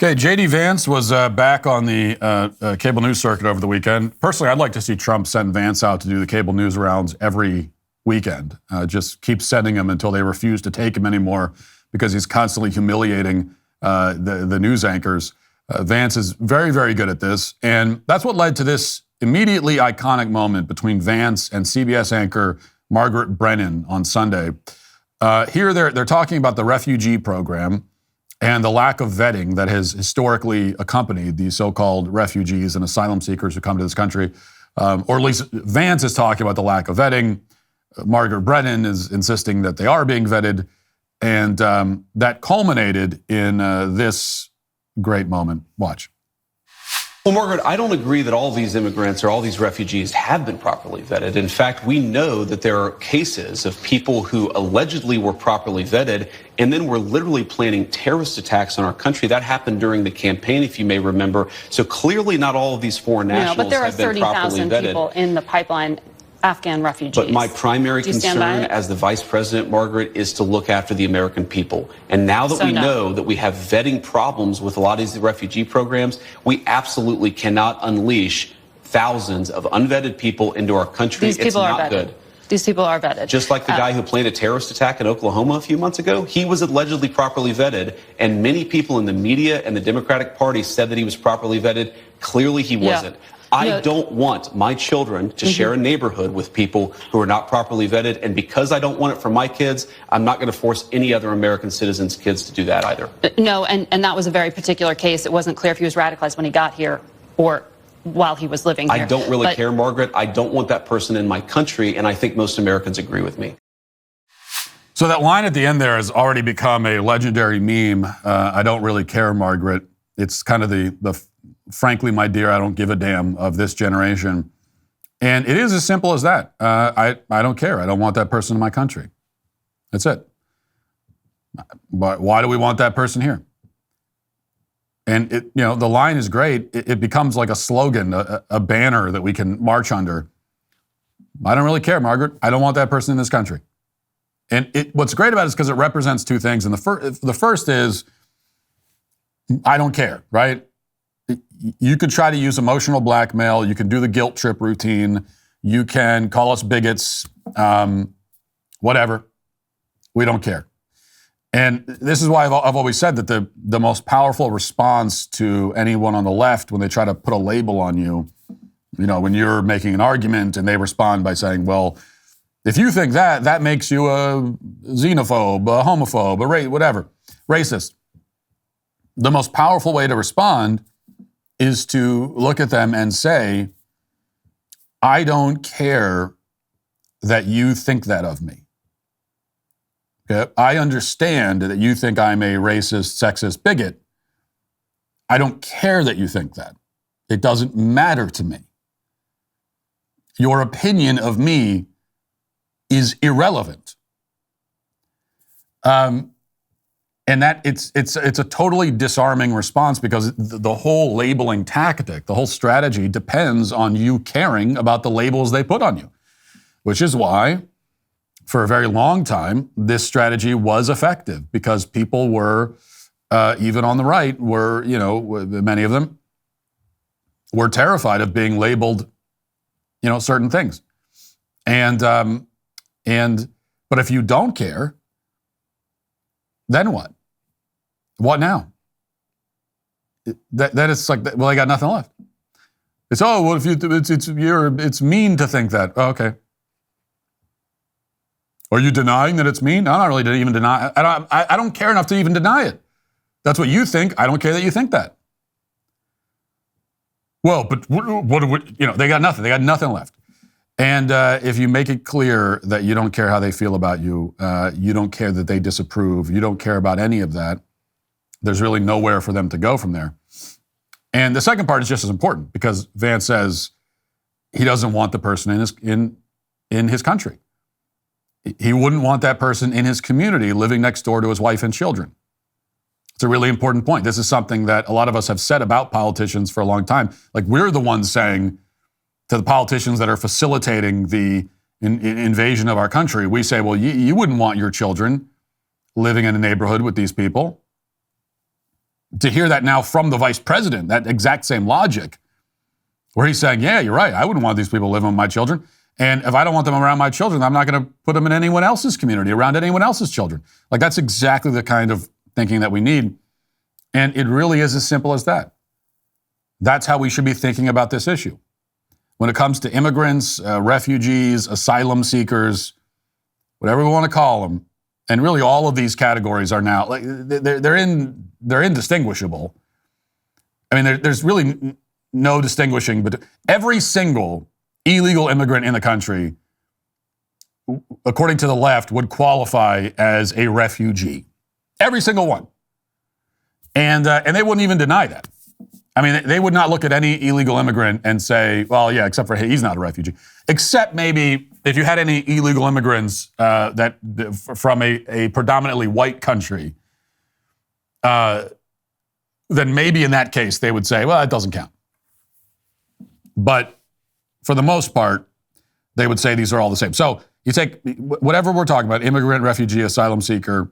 Okay, J.D. Vance was back on the cable news circuit over the weekend. Personally, I'd like to see Trump send Vance out to do the cable news rounds every weekend. Just keep sending him until they refuse to take him anymore because he's constantly humiliating the news anchors. Vance is very, very good at this. And that's what led to this immediately iconic moment between Vance and CBS anchor Margaret Brennan on Sunday. Here they're talking about the refugee program and the lack of vetting that has historically accompanied these so-called refugees and asylum seekers who come to this country. Or at least Vance is talking about the lack of vetting. Margaret Brennan is insisting that they are being vetted. And that culminated in this great moment. Watch. Well, Margaret, I don't agree that all these immigrants or all these refugees have been properly vetted. In fact, we know that there are cases of people who allegedly were properly vetted and then were literally planning terrorist attacks on our country. That happened during the campaign, if you may remember. So clearly not all of these foreign nationals have been properly vetted. But there are 30,000 people in the pipeline, Afghan refugees. But my primary concern as the vice president, Margaret, is to look after the American people. And now that we know that we have vetting problems with a lot of these refugee programs, we absolutely cannot unleash thousands of unvetted people into our country. These people are vetted. Good. These people are vetted. Just like the guy who planned a terrorist attack in Oklahoma a few months ago, he was allegedly properly vetted, and many people in the media and the Democratic Party said that he was properly vetted. Clearly he wasn't. I don't want my children to share a neighborhood with people who are not properly vetted. And because I don't want it for my kids, I'm not going to force any other American citizens' kids to do that either. No, and that was a very particular case. It wasn't clear if he was radicalized when he got here or while he was living here. I don't really care, Margaret. I don't want that person in my country. And I think most Americans agree with me. So that line at the end there has already become a legendary meme. I don't really care, Margaret. It's kind of the frankly, my dear, I don't give a damn of this generation. And it is as simple as that. I don't care. I don't want that person in my country. That's it. But why do we want that person here? And the line is great. It becomes like a slogan, a banner that we can march under. I don't really care, Margaret. I don't want that person in this country. And what's great about it is because it represents two things. And the first is, I don't care, right? You could try to use emotional blackmail. You can do the guilt trip routine. You can call us bigots, whatever. We don't care. And this is why I've always said that the most powerful response to anyone on the left when they try to put a label on you, when you're making an argument and they respond by saying, well, if you think that makes you a xenophobe, a homophobe, whatever, racist. The most powerful way to respond is to look at them and say, I don't care that you think that of me. Okay? I understand that you think I'm a racist, sexist bigot. I don't care that you think that. It doesn't matter to me. Your opinion of me is irrelevant. And that it's a totally disarming response because the whole labeling tactic, the whole strategy depends on you caring about the labels they put on you, which is why for a very long time, this strategy was effective because people were, even on the right, were, many of them were terrified of being labeled, certain things. But if you don't care, then what? What now? That it's like, well, I got nothing left. It's, well, if it's mean to think that. Oh, okay. Are you denying that it's mean? I'm not really even denying. I don't care enough to even deny it. That's what you think. I don't care that you think that. Well, but what they got nothing. They got nothing left. And if you make it clear that you don't care how they feel about you, you don't care that they disapprove, you don't care about any of that, there's really nowhere for them to go from there. And the second part is just as important because Vance says he doesn't want the person in his country. He wouldn't want that person in his community living next door to his wife and children. It's a really important point. This is something that a lot of us have said about politicians for a long time. Like we're the ones saying to the politicians that are facilitating the invasion of our country, we say, well, you wouldn't want your children living in a neighborhood with these people. to hear that now from the vice president, that exact same logic, where he's saying, yeah, you're right, I wouldn't want these people living with my children. And if I don't want them around my children, I'm not going to put them in anyone else's community, around anyone else's children. Like, that's exactly the kind of thinking that we need. And it really is as simple as that. That's how we should be thinking about this issue. When it comes to immigrants, refugees, asylum seekers, whatever we want to call them, and really all of these categories are now, like, they're indistinguishable. I mean, there's really no distinguishing, but every single illegal immigrant in the country, according to the left, would qualify as a refugee. Every single one. And they wouldn't even deny that. I mean, they would not look at any illegal immigrant and say, well, yeah, except for he's not a refugee. Except maybe if you had any illegal immigrants that from a predominantly white country, then maybe in that case they would say, well, it doesn't count. But for the most part, they would say these are all the same. So you take whatever we're talking about, immigrant, refugee, asylum seeker,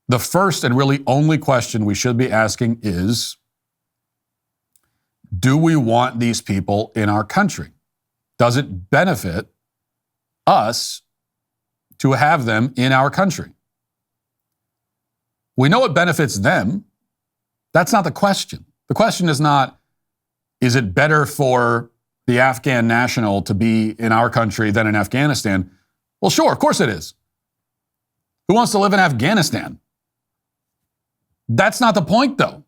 the first and really only question we should be asking is, do we want these people in our country? Does it benefit us to have them in our country? We know it benefits them. That's not the question. The question is not, is it better for the Afghan national to be in our country than in Afghanistan? Well, sure, of course it is. Who wants to live in Afghanistan? That's not the point, though.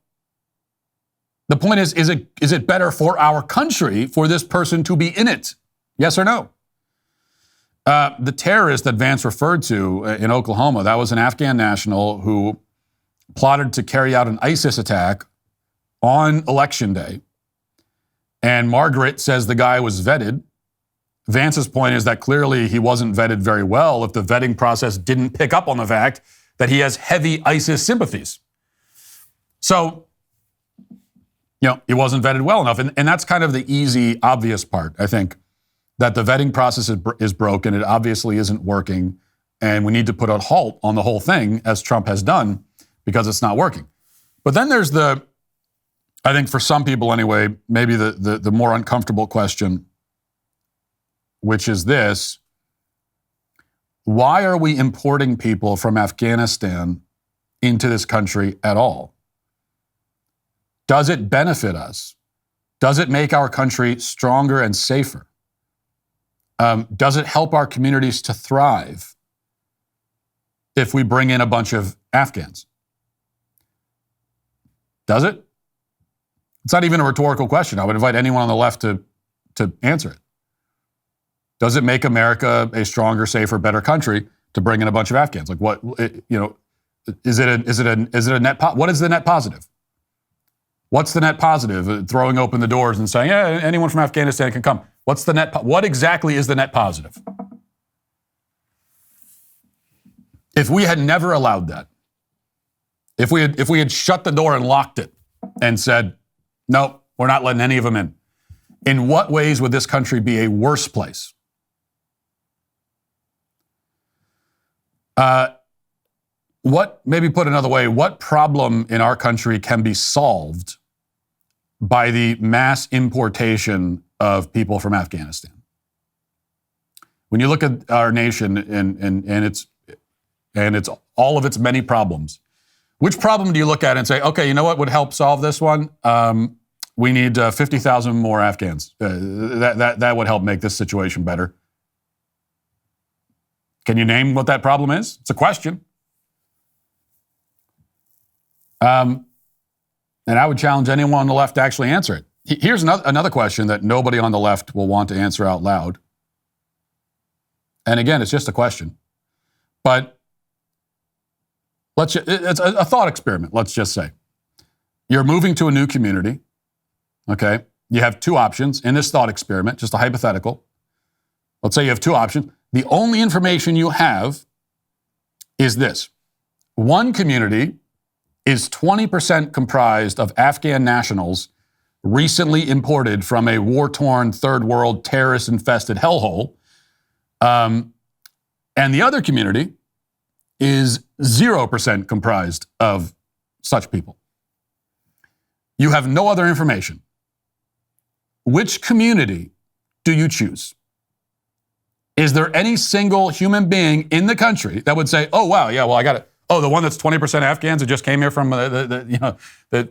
The point is it better for our country for this person to be in it? Yes or no? The terrorist that Vance referred to in Oklahoma, that was an Afghan national who plotted to carry out an ISIS attack on Election Day. And Margaret says the guy was vetted. Vance's point is that clearly he wasn't vetted very well if the vetting process didn't pick up on the fact that he has heavy ISIS sympathies. So, he wasn't vetted well enough. And that's kind of the easy, obvious part, I think, that the vetting process is broken. It obviously isn't working. And we need to put a halt on the whole thing, as Trump has done, because it's not working. But then there's I think for some people anyway, maybe the more uncomfortable question, which is this: why are we importing people from Afghanistan into this country at all? Does it benefit us? Does it make our country stronger and safer? Does it help our communities to thrive if we bring in a bunch of Afghans? Does it? It's not even a rhetorical question. I would invite anyone on the left to answer it. Does it make America a stronger, safer, better country to bring in a bunch of Afghans? Like, what, is it a net? What is the net positive? What's the net positive? Throwing open the doors and saying, yeah, anyone from Afghanistan can come. What's the net? What exactly is the net positive? If we had never allowed that, if we had shut the door and locked it and said, nope, we're not letting any of them in what ways would this country be a worse place? Maybe put another way, what problem in our country can be solved by the mass importation of people from Afghanistan? When you look at our nation and it's all of its many problems, which problem do you look at and say, okay, you know what would help solve this one? We need 50,000 more Afghans. That would help make this situation better. Can you name what that problem is? It's a question. And I would challenge anyone on the left to actually answer it. Here's another question that nobody on the left will want to answer out loud. And again, it's just a question. But it's a thought experiment, let's just say. You're moving to a new community, okay? You have two options in this thought experiment, just a hypothetical. Let's say you have two options. The only information you have is this. One community is 20% comprised of Afghan nationals recently imported from a war-torn, third world, terrorist-infested hellhole. And the other community is 0% comprised of such people. You have no other information. Which community do you choose? Is there any single human being in the country that would say, oh, wow, yeah, well, I got it. Oh, the one that's 20% Afghans that just came here from the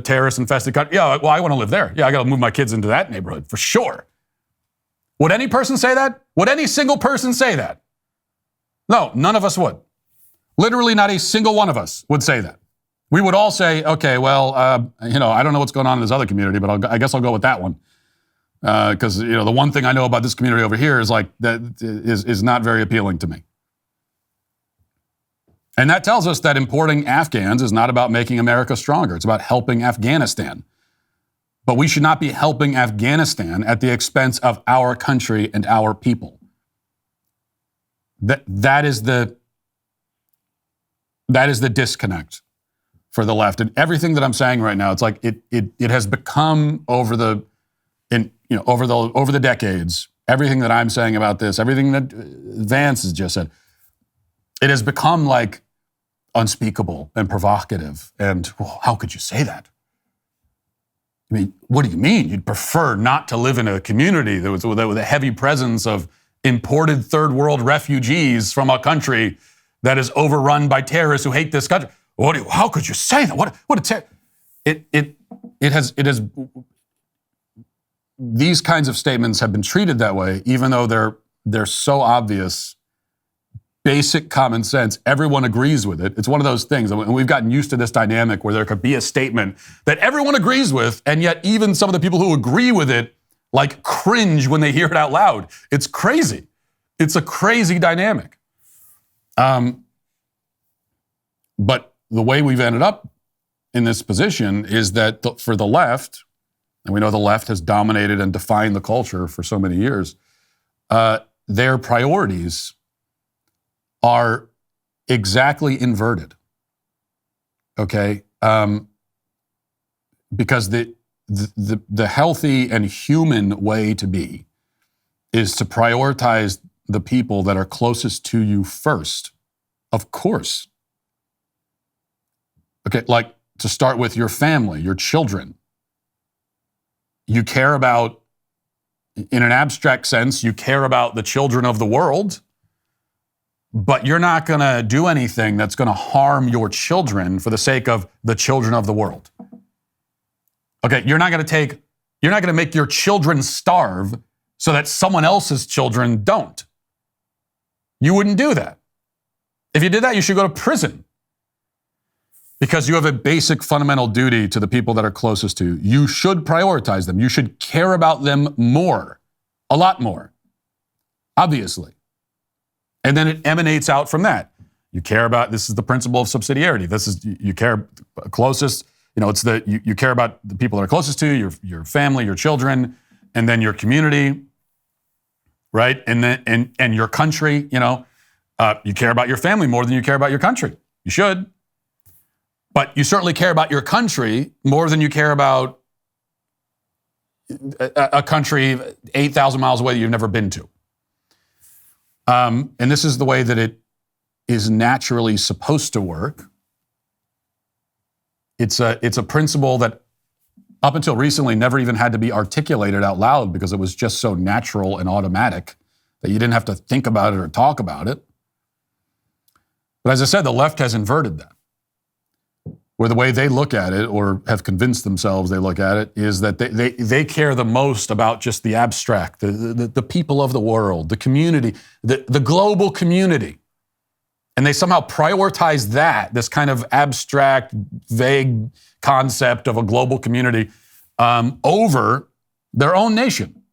terrorist-infested country? Yeah, well, I want to live there. Yeah, I got to move my kids into that neighborhood for sure. Would any person say that? Would any single person say that? No, none of us would. Literally not a single one of us would say that. We would all say, okay, well, I don't know what's going on in this other community, but I guess I'll go with that one. Because the one thing I know about this community over here is is not very appealing to me. And that tells us that importing Afghans is not about making America stronger. It's about helping Afghanistan. But we should not be helping Afghanistan at the expense of our country and our people. That is the disconnect for the left. And everything that I'm saying right now, it's like it has become over the decades, everything that I'm saying about this, everything that Vance has just said, it has become like unspeakable and provocative. And how could you say that? I mean, what do you mean? You'd prefer not to live in a community that with a heavy presence of imported third world refugees from a country that is overrun by terrorists who hate this country. How could you say that? It has these kinds of statements have been treated that way, even though they're so obvious, basic common sense. Everyone agrees with it. It's one of those things, and we've gotten used to this dynamic where there could be a statement that everyone agrees with, and yet even some of the people who agree with it like cringe when they hear it out loud. It's crazy. It's a crazy dynamic. But the way we've ended up in this position is that for the left, and we know the left has dominated and defined the culture for so many years, their priorities are exactly inverted. Okay? Because the healthy and human way to be is to prioritize the people that are closest to you first. Of course. Okay, like to start with your family, your children. You care about, in an abstract sense, you care about the children of the world, but you're not going to do anything that's going to harm your children for the sake of the children of the world. Okay, you're not going to make your children starve so that someone else's children don't. You wouldn't do that. If you did that, you should go to prison. Because you have a basic fundamental duty to the people that are closest to you. You should prioritize them. You should care about them more, a lot more, obviously. And then it emanates out from that. You care about, this is the principle of subsidiarity. This is, you care closest, it's you care about the people that are closest to you, your family, your children, and then your community, right? And then, and your country, you care about your family more than you care about your country. You should. But you certainly care about your country more than you care about a country 8,000 miles away that you've never been to. And this is the way that it is naturally supposed to work. It's a principle that up until recently never even had to be articulated out loud because it was just so natural and automatic that you didn't have to think about it or talk about it. But as I said, the left has inverted that. Where the way they look at it, or have convinced themselves they look at it, is that they care the most about just the abstract, the people of the world, the community, the global community. And they somehow prioritize that, this kind of abstract, vague concept of a global community, over their own nation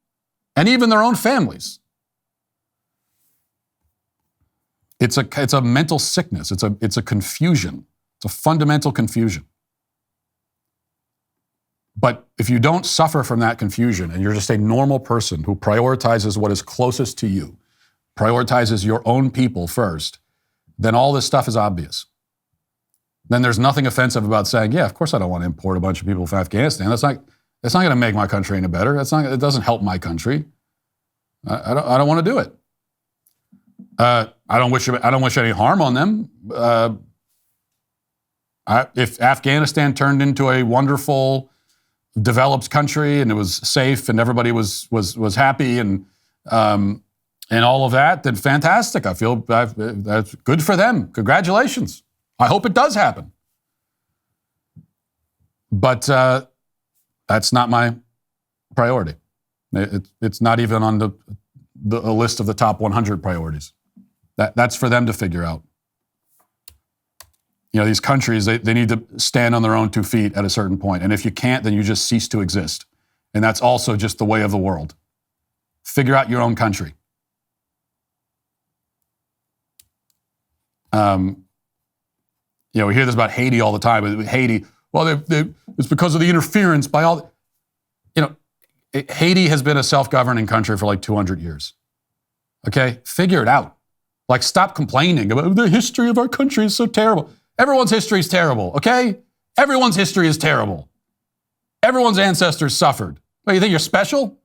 and even their own families. It's a mental sickness. It's a confusion. It's a fundamental confusion. But if you don't suffer from that confusion and you're just a normal person who prioritizes what is closest to you, prioritizes your own people first, then all this stuff is obvious. Then there's nothing offensive about saying, yeah, of course I don't want to import a bunch of people from Afghanistan. That's not going to make my country any better. It doesn't help my country. I don't want to do it. I don't wish any harm on them. If Afghanistan turned into a wonderful, developed country and it was safe and everybody was happy and all of that, then fantastic. I feel that's good for them. Congratulations. I hope it does happen. But that's not my priority. It's not even on the list of the top 100 priorities. That's for them to figure out. You know, these countries, they need to stand on their own 2 feet at a certain point. And if you can't, then you just cease to exist. And that's also just the way of the world. Figure out your own country. You know, we hear this about Haiti all the time. Haiti, well, it's because of the interference by all. You know, Haiti has been a self-governing country for like 200 years. Okay? Figure it out. Like, stop complaining about the history of our country is so terrible. Everyone's history is terrible, okay? Everyone's history is terrible. Everyone's ancestors suffered. What, you think you're special?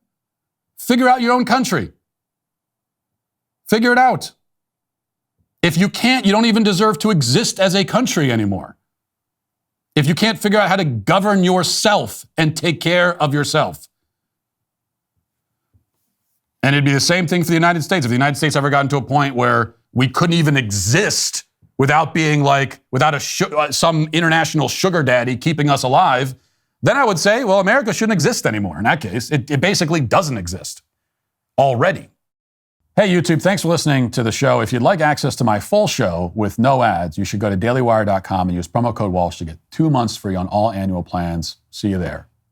Figure out your own country. Figure it out. If you can't, you don't even deserve to exist as a country anymore. If you can't figure out how to govern yourself and take care of yourself. And it'd be the same thing for the United States. If the United States ever gotten to a point where we couldn't even exist without being like, without some international sugar daddy keeping us alive, then I would say, well, America shouldn't exist anymore. In that case, it basically doesn't exist already. Hey, YouTube, thanks for listening to the show. If you'd like access to my full show with no ads, you should go to dailywire.com and use promo code Walsh to get 2 months free on all annual plans. See you there.